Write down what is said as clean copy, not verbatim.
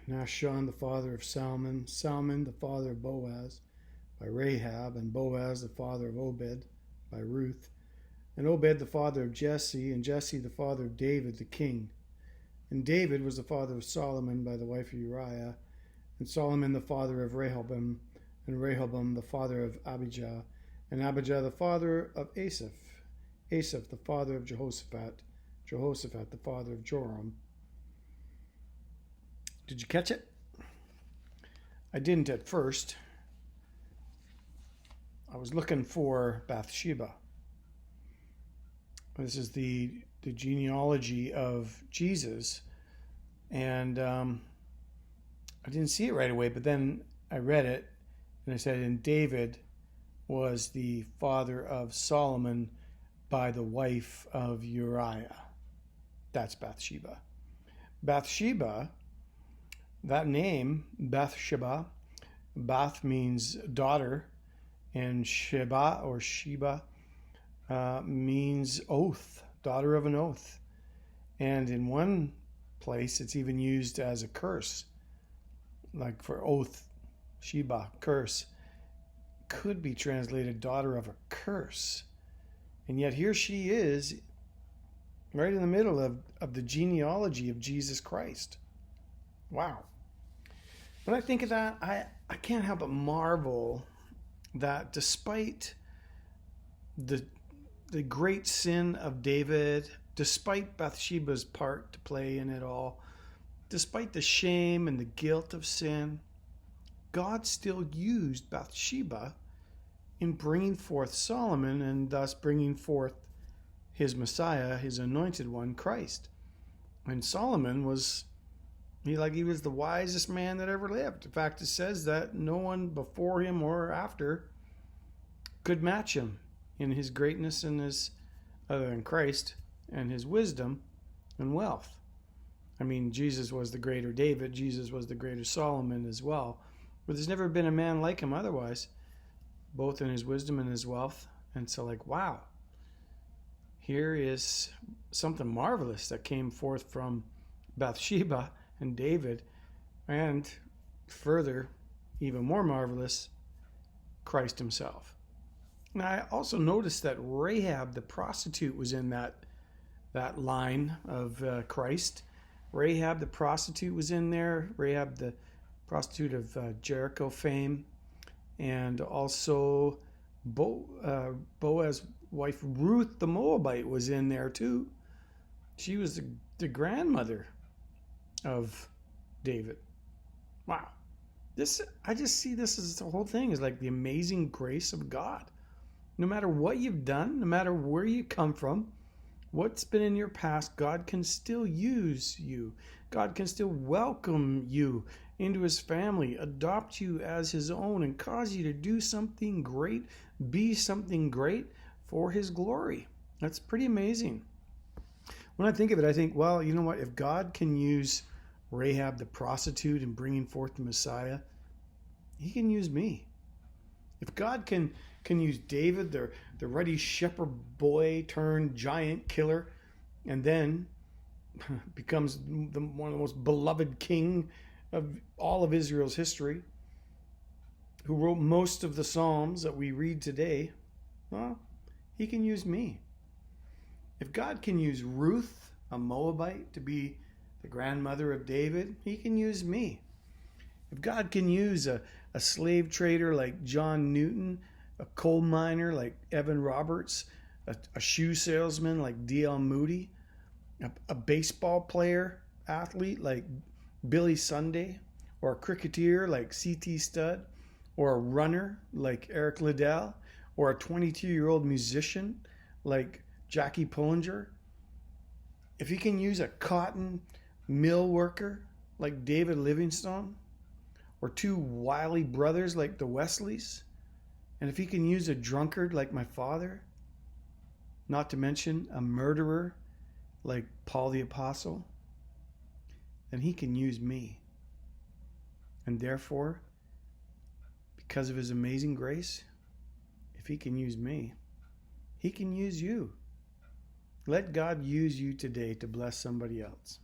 Nahshon, the father of Salmon, Salmon, the father of Boaz, by Rahab, and Boaz, the father of Obed, by Ruth, and Obed, the father of Jesse, and Jesse, the father of David, the king. And David was the father of Solomon by the wife of Uriah, and Solomon the father of Rehoboam, and Rehoboam the father of Abijah, and Abijah the father of Asaph, Asaph the father of Jehoshaphat, Jehoshaphat the father of Joram. Did you catch it? I didn't at first. I was looking for Bathsheba. This is the genealogy of Jesus, and I didn't see it right away, but then I read it, and I said, and David was the father of Solomon by the wife of Uriah. That's Bathsheba. Bathsheba, that name, Bathsheba, Bath means daughter, and Sheba or Sheba means oath, daughter of an oath. And in one place, it's even used as a curse, like for oath, Sheba, curse. Could be translated daughter of a curse. And yet here she is, right in the middle of the genealogy of Jesus Christ. Wow. When I think of that, I can't help but marvel that despite the great sin of David, despite Bathsheba's part to play in it all, despite the shame and the guilt of sin, God still used Bathsheba in bringing forth Solomon and thus bringing forth his Messiah, his anointed one, Christ. And Solomon was, he was the wisest man that ever lived. In fact, it says that no one before him or after could match him in his greatness and his, other than Christ, and his wisdom and wealth. I mean, Jesus was the greater David. Jesus was the greater Solomon as well. But there's never been a man like him otherwise, both in his wisdom and his wealth. And so wow, here is something marvelous that came forth from Bathsheba and David, and further, even more marvelous, Christ himself. Now, I also noticed that Rahab the prostitute was in that line of Christ. Rahab the prostitute was in there. Rahab the prostitute of Jericho fame. And also Boaz's wife Ruth the Moabite was in there too. She was the grandmother of David. Wow. I just see this as the whole thing is like the amazing grace of God. No matter what you've done, no matter where you come from, what's been in your past, God can still use you. God can still welcome you into his family, adopt you as his own, and cause you to do something great, be something great for his glory. That's pretty amazing. When I think of it, I think, well, you know what? If God can use Rahab the prostitute in bringing forth the Messiah, he can use me. If God can use David, the ruddy shepherd boy turned giant killer, and then becomes one of the most beloved king of all of Israel's history, who wrote most of the Psalms that we read today, well, he can use me. If God can use Ruth, a Moabite, to be the grandmother of David, he can use me. If God can use a slave trader like John Newton, a coal miner like Evan Roberts, a shoe salesman like D.L. Moody, a baseball player, athlete like Billy Sunday, or a cricketer like C.T. Studd, or a runner like Eric Liddell, or a 22-year-old musician like Jackie Pullinger, if he can use a cotton mill worker like David Livingstone, or two wily brothers like the Wesleys, and if he can use a drunkard like my father, not to mention a murderer like Paul the Apostle, then he can use me. And therefore, because of his amazing grace, if he can use me, he can use you. Let God use you today to bless somebody else.